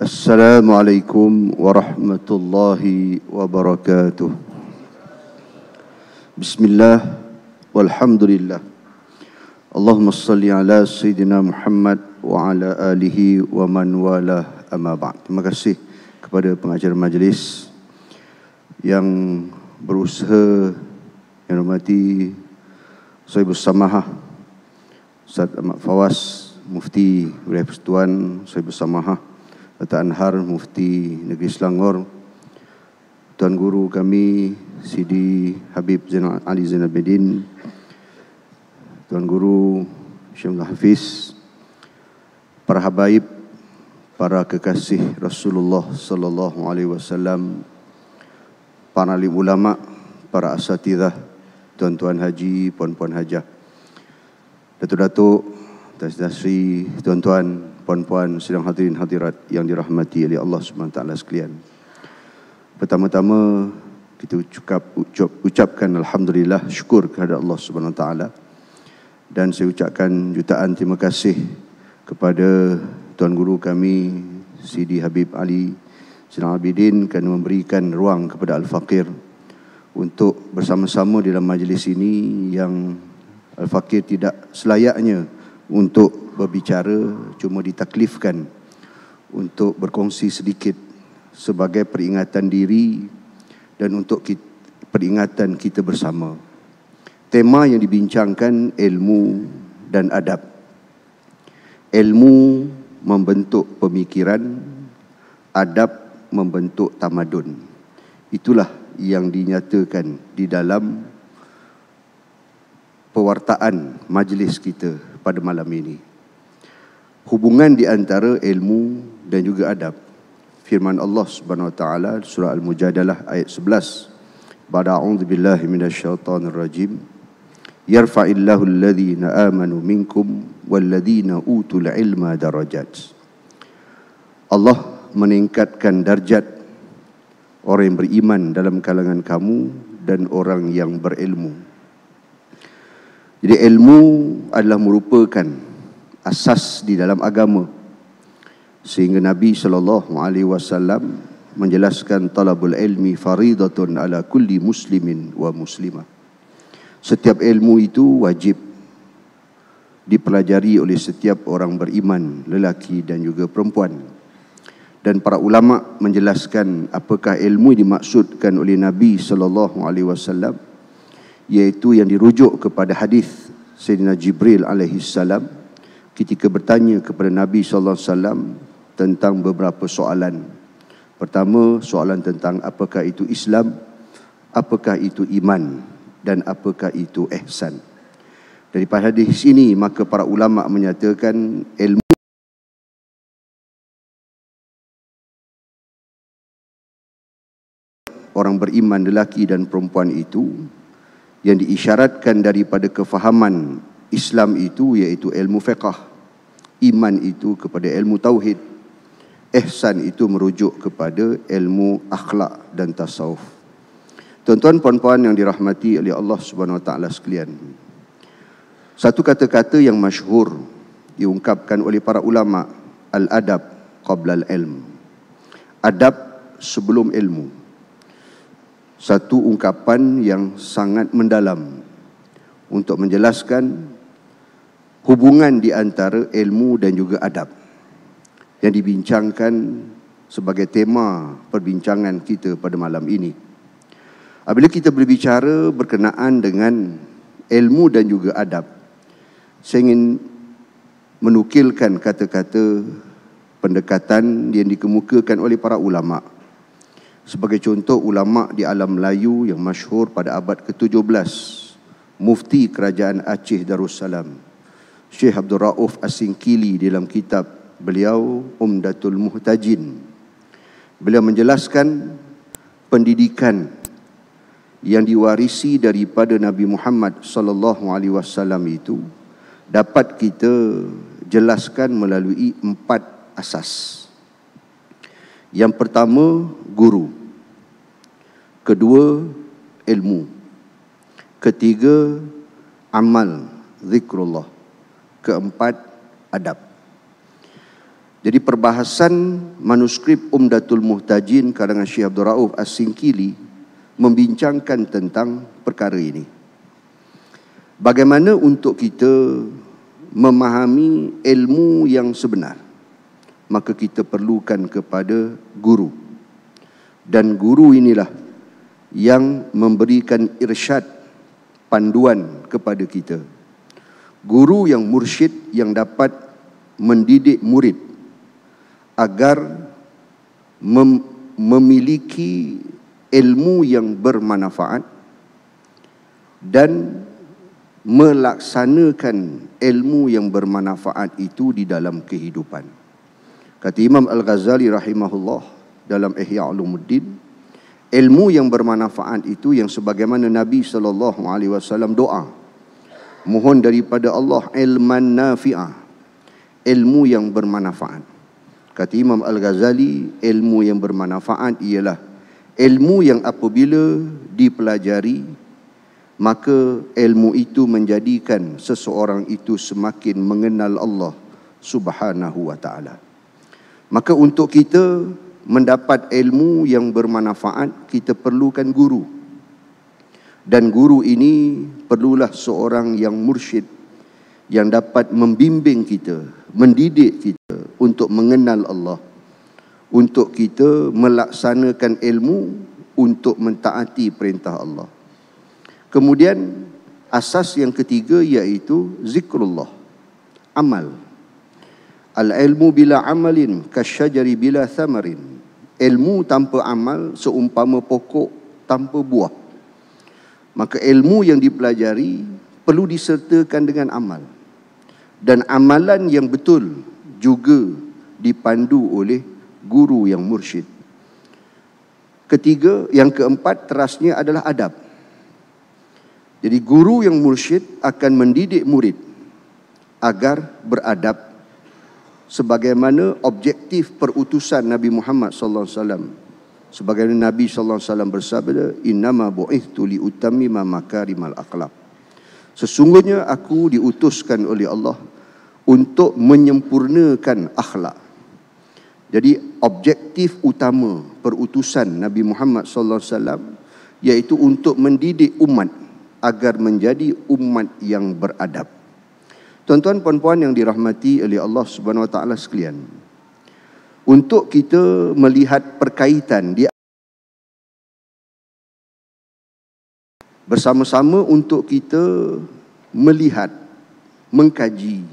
Assalamualaikum warahmatullahi wabarakatuh. Bismillah walhamdulillah. Allahumma salli ala Sayyidina Muhammad wa ala alihi wa man walah amma ba'd. Terima kasih kepada pengacara majlis yang berusaha, yang hormati Sahibus Samahah Ustaz Ahmad Fawaz, Mufti Wilayah Persekutuan Sahibus Samahah Dato' Anhar, Mufti Negeri Selangor, Tuan Guru kami Sidi Habib Zainal Ali Zainal Abidin, Tuan Guru Syamsul Hafiz, para habaib, para kekasih Rasulullah sallallahu alaihi wasallam, para alim ulama, para asatidzah, tuan-tuan haji, puan-puan hajah, datuk-datuk, tasdasri, tuan-tuan, puan-puan, sedang hadirin hadirat yang dirahmati oleh Allah Subhanahu Wa Taala sekalian. Pertama-tama kita ucapkan alhamdulillah, syukur kepada Allah Subhanahu Wa Taala, dan saya ucapkan jutaan terima kasih kepada Tuan Guru kami Sidi Habib Ali Zainal Abidin kerana memberikan ruang kepada Al-Faqir untuk bersama-sama dalam majlis ini yang Al-Faqir tidak selayaknya untuk berbicara, cuma ditaklifkan untuk berkongsi sedikit sebagai peringatan diri dan untuk peringatan kita bersama. Tema yang dibincangkan ilmu dan adab. Ilmu membentuk pemikiran, adab membentuk tamadun. Itulah yang dinyatakan di dalam pewartaan majlis kita pada malam ini. Hubungan di antara ilmu dan juga adab. Firman Allah Subhanahu Wa Taala surah Al-Mujadalah ayat 11. Ba'da a'udzu billahi minasyaitonir rajim. Yarfa'illahu alladhina amanu minkum walladhina utul ilma darajat. Allah meningkatkan darjat orang yang beriman dalam kalangan kamu dan orang yang berilmu. Jadi ilmu adalah merupakan asas di dalam agama, sehingga Nabi SAW menjelaskan talabul ilmi faridatun ala kulli muslimin wa muslimah. Setiap ilmu itu wajib dipelajari oleh setiap orang beriman, lelaki dan juga perempuan. Dan para ulama menjelaskan apakah ilmu dimaksudkan oleh Nabi SAW, iaitu yang dirujuk kepada hadis Sayyidina Jibril alaihi salam ketika bertanya kepada Nabi SAW tentang beberapa soalan. Pertama, soalan tentang apakah itu Islam, apakah itu iman, dan apakah itu ihsan. Daripada hadis ini, maka para ulama menyatakan ilmu orang beriman lelaki dan perempuan itu yang diisyaratkan daripada kefahaman Islam itu iaitu ilmu fiqh, iman itu kepada ilmu tauhid, ihsan itu merujuk kepada ilmu akhlak dan tasawuf. Tuan-tuan puan-puan yang dirahmati oleh Allah Subhanahu Wa Taala sekalian, satu kata-kata yang masyhur diungkapkan oleh para ulama, al-adab qabla al-ilm. Adab sebelum ilmu. Satu ungkapan yang sangat mendalam untuk menjelaskan hubungan di antara ilmu dan juga adab yang dibincangkan sebagai tema perbincangan kita pada malam ini. Apabila kita berbicara berkenaan dengan ilmu dan juga adab, saya ingin menukilkan kata-kata pendekatan yang dikemukakan oleh para ulama. Sebagai contoh, ulama di alam Melayu yang masyhur pada abad ke-17, Mufti Kerajaan Aceh Darussalam, Syekh Abdul Rauf As-Singkili, dalam kitab beliau Umdatul Muhtajin, beliau menjelaskan pendidikan yang diwarisi daripada Nabi Muhammad sallallahu alaihi wasallam itu dapat kita jelaskan melalui 4 asas. Yang pertama, guru. Kedua, ilmu. Ketiga, amal, zikrullah. Keempat, adab. Jadi perbahasan manuskrip Umdatul Muhtajin karangan Syekh Abdul Rauf As-Singkili membincangkan tentang perkara ini. Bagaimana untuk kita memahami ilmu yang sebenar? Maka kita perlukan kepada guru. Dan guru inilah yang memberikan irsyad, panduan kepada kita. Guru yang mursyid yang dapat mendidik murid agar memiliki ilmu yang bermanfaat dan melaksanakan ilmu yang bermanfaat itu di dalam kehidupan. Kata Imam Al-Ghazali rahimahullah dalam Ihya Ulumuddin, ilmu yang bermanfaat itu yang sebagaimana Nabi SAW doa, mohon daripada Allah ilman nafi'ah, ilmu yang bermanfaat. Kata Imam Al-Ghazali, ilmu yang bermanfaat ialah ilmu yang apabila dipelajari, maka ilmu itu menjadikan seseorang itu semakin mengenal Allah Subhanahu wa ta'ala. Maka untuk kita mendapat ilmu yang bermanfaat, kita perlukan guru. Dan guru ini perlulah seorang yang mursyid, yang dapat membimbing kita, mendidik kita untuk mengenal Allah, untuk kita melaksanakan ilmu, untuk mentaati perintah Allah. Kemudian asas yang ketiga iaitu zikrullah, amal. Al-ilmu bila amalin kasyajari bila thamarin. Ilmu tanpa amal seumpama pokok tanpa buah. Maka ilmu yang dipelajari perlu disertakan dengan amal. Dan amalan yang betul juga dipandu oleh guru yang mursyid. Ketiga, yang keempat terasnya adalah adab. Jadi guru yang mursyid akan mendidik murid agar beradab sebagaimana objektif perutusan Nabi Muhammad sallallahu alaihi wasallam. Sebagaimana Nabi sallallahu alaihi wasallam bersabda, "Innama bu'ithtu li utammima makarimal akhlaq." Sesungguhnya aku diutuskan oleh Allah untuk menyempurnakan akhlak. Jadi objektif utama perutusan Nabi Muhammad sallallahu alaihi wasallam iaitu untuk mendidik umat agar menjadi umat yang beradab. Tuan-tuan puan-puan yang dirahmati oleh Allah Subhanahu wa taala sekalian, untuk kita melihat perkaitan di bersama-sama, untuk kita melihat, mengkaji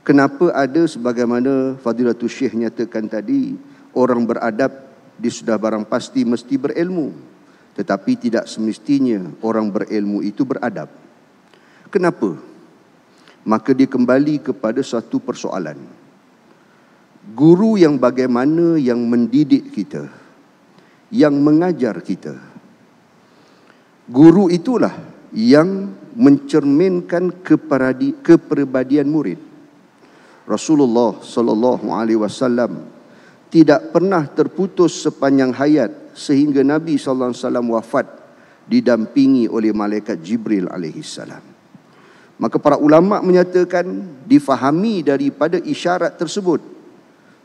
kenapa ada sebagaimana Fadilatul Syekh nyatakan tadi, orang beradab dia sudah barang pasti mesti berilmu, tetapi tidak semestinya orang berilmu itu beradab. Kenapa? Maka dia kembali kepada satu persoalan. Guru yang bagaimana yang mendidik kita, yang mengajar kita. Guru itulah yang mencerminkan kepribadian murid. Rasulullah sallallahu alaihi wasallam tidak pernah terputus sepanjang hayat sehingga Nabi sallallahu alaihi wasallam wafat didampingi oleh malaikat Jibril alaihi salam. Maka para ulama menyatakan difahami daripada isyarat tersebut,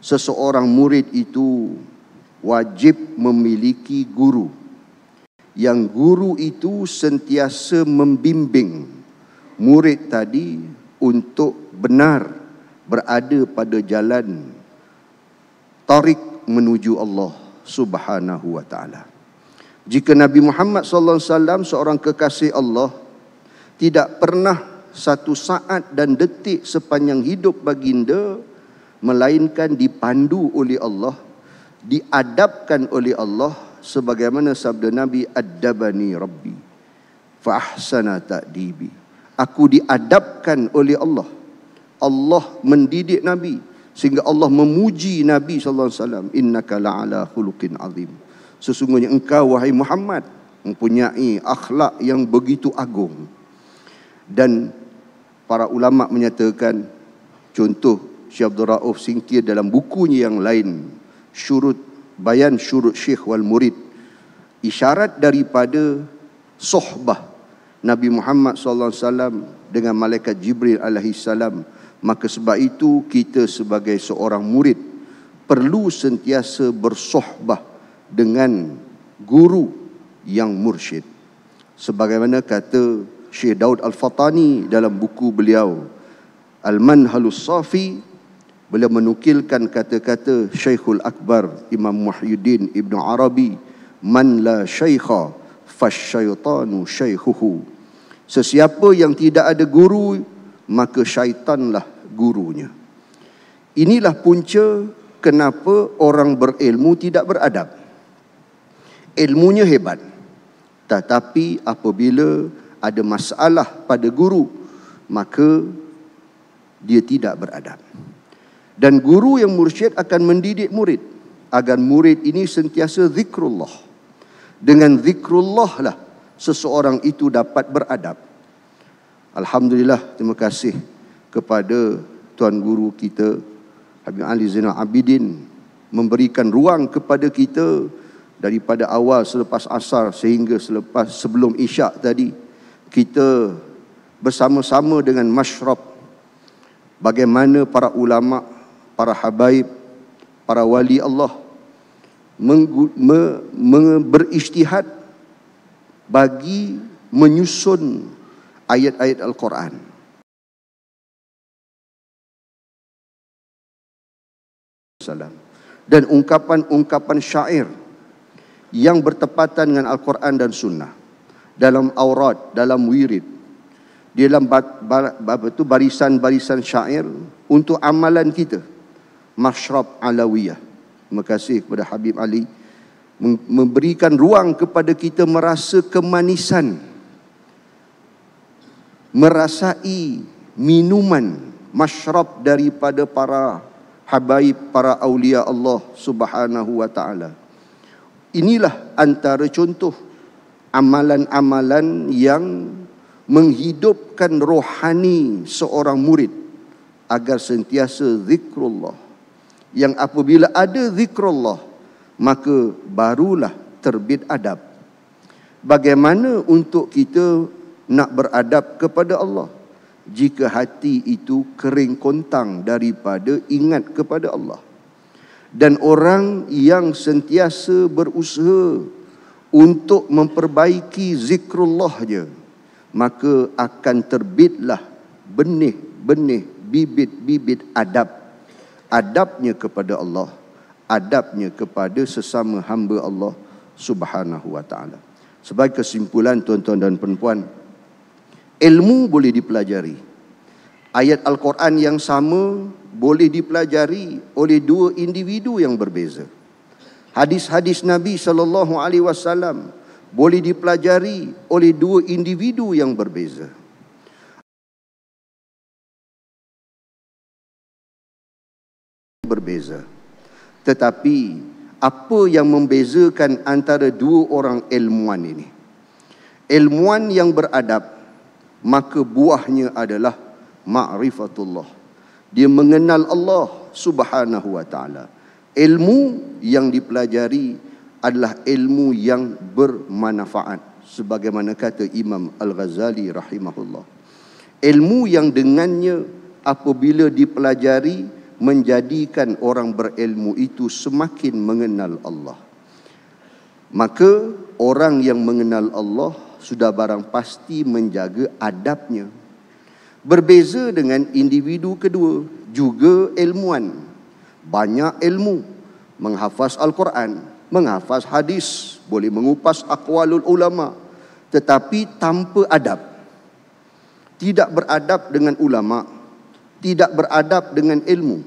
seseorang murid itu wajib memiliki guru, yang guru itu sentiasa membimbing murid tadi untuk benar berada pada jalan tarik menuju Allah Subhanahu wa taala. Jika Nabi Muhammad sallallahu alaihi wasallam seorang kekasih Allah, tidak pernah satu saat dan detik sepanjang hidup baginda melainkan dipandu oleh Allah, diadabkan oleh Allah, sebagaimana sabda Nabi, "Addabani Rabbi fa ahsana ta'dibi." Aku diadabkan oleh Allah. Allah mendidik Nabi sehingga Allah memuji Nabi sallallahu alaihi wasallam, "Innaka la'ala khuluqin azim." Sesungguhnya engkau wahai Muhammad mempunyai akhlak yang begitu agung. Dan para ulama menyatakan, contoh Syekh Abdul Rauf Singkil dalam bukunya yang lain, Bayan Syurut Syekh wal Murid, isyarat daripada sohbah Nabi Muhammad sallallahu alaihi wasallam dengan malaikat Jibril alaihi salam Maka sebab itu kita sebagai seorang murid perlu sentiasa bersohbah dengan guru yang mursyid. Sebagaimana kata Syekh Daud Al-Fatani dalam buku beliau Al-Manhalus Safi, beliau menukilkan kata-kata Syekhul Akbar Imam Muhyiddin Ibn Arabi, man la syaikha fasyaitanu syaikhuhu. Sesiapa yang tidak ada guru, maka syaitanlah gurunya. Inilah punca kenapa orang berilmu tidak beradab. Ilmunya hebat, tetapi apabila ada masalah pada guru, maka dia tidak beradab. Dan guru yang mursyid akan mendidik murid agar murid ini sentiasa zikrullah. Dengan zikrullah lah seseorang itu dapat beradab. Alhamdulillah, terima kasih kepada Tuan Guru kita Habib Ali Zainal Abidin memberikan ruang kepada kita daripada awal selepas asar sehingga sebelum isyak tadi. Kita bersama-sama dengan masyrab bagaimana para ulama, para habaib, para wali Allah berijtihad bagi menyusun ayat-ayat Al-Quran. Dan ungkapan-ungkapan syair yang bertepatan dengan Al-Quran dan Sunnah dalam aurat, dalam wirid, di dalam barisan-barisan syair untuk amalan kita. Masyrab Alawiyah. Terima kasih kepada Habib Ali memberikan ruang kepada kita merasa kemanisan, merasai minuman masyrab daripada para habaib, para awliya Allah Subhanahu wa ta'ala. Inilah antara contoh amalan-amalan yang menghidupkan rohani seorang murid agar sentiasa zikrullah. Yang apabila ada zikrullah, maka barulah terbit adab. Bagaimana untuk kita nak beradab kepada Allah jika hati itu kering kontang daripada ingat kepada Allah? Dan orang yang sentiasa berusaha untuk memperbaiki zikrullahnya, maka akan terbitlah benih-benih, bibit-bibit adab. Adabnya kepada Allah, adabnya kepada sesama hamba Allah Subhanahu wa ta'ala. Sebagai kesimpulan, tuan-tuan dan puan-puan, ilmu boleh dipelajari. Ayat Al-Quran yang sama boleh dipelajari oleh dua individu yang berbeza. Hadis-hadis Nabi SAW boleh dipelajari oleh dua individu yang berbeza. Tetapi apa yang membezakan antara dua orang ilmuwan ini? Ilmuwan yang beradab, maka buahnya adalah ma'rifatullah. Dia mengenal Allah Subhanahu wa ta'ala. Ilmu yang dipelajari adalah ilmu yang bermanfaat, sebagaimana kata Imam Al-Ghazali rahimahullah. Ilmu yang dengannya apabila dipelajari menjadikan orang berilmu itu semakin mengenal Allah. Maka orang yang mengenal Allah sudah barang pasti menjaga adabnya. Berbeza dengan individu kedua, juga ilmuwan, banyak ilmu, menghafaz Al-Quran, menghafaz hadis, boleh mengupas aqwalul ulama, tetapi tanpa adab. Tidak beradab dengan ulama, tidak beradab dengan ilmu,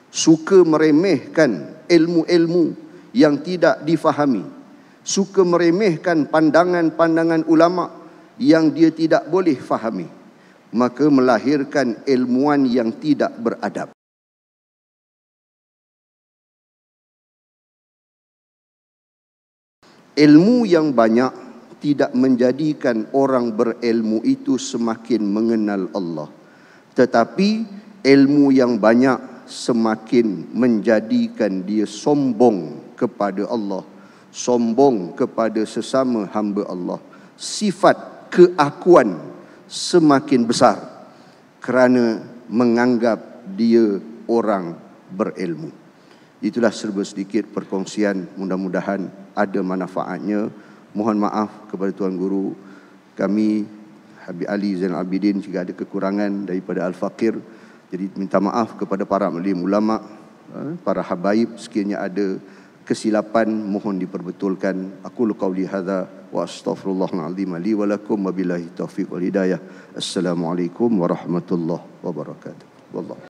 suka meremehkan ilmu-ilmu yang tidak difahami, suka meremehkan pandangan-pandangan ulama yang dia tidak boleh fahami, maka melahirkan ilmuwan yang tidak beradab. Ilmu yang banyak tidak menjadikan orang berilmu itu semakin mengenal Allah, tetapi ilmu yang banyak semakin menjadikan dia sombong kepada Allah, sombong kepada sesama hamba Allah. Sifat keakuan semakin besar kerana menganggap dia orang berilmu. Itulah serba sedikit perkongsian, mudah-mudahan ada manfaatnya. Mohon maaf kepada Tuan Guru kami Habib Ali Zainal Abidin jika ada kekurangan daripada Al-Faqir. Jadi minta maaf kepada para alim ulama, para habaib, sekiranya ada kesilapan mohon diperbetulkan. Aqulu qauli hadza wa astaghfirullahal azim li wa lakum wa billahi taufiq wal hidayah. Assalamualaikum warahmatullahi wabarakatuh. Wallah.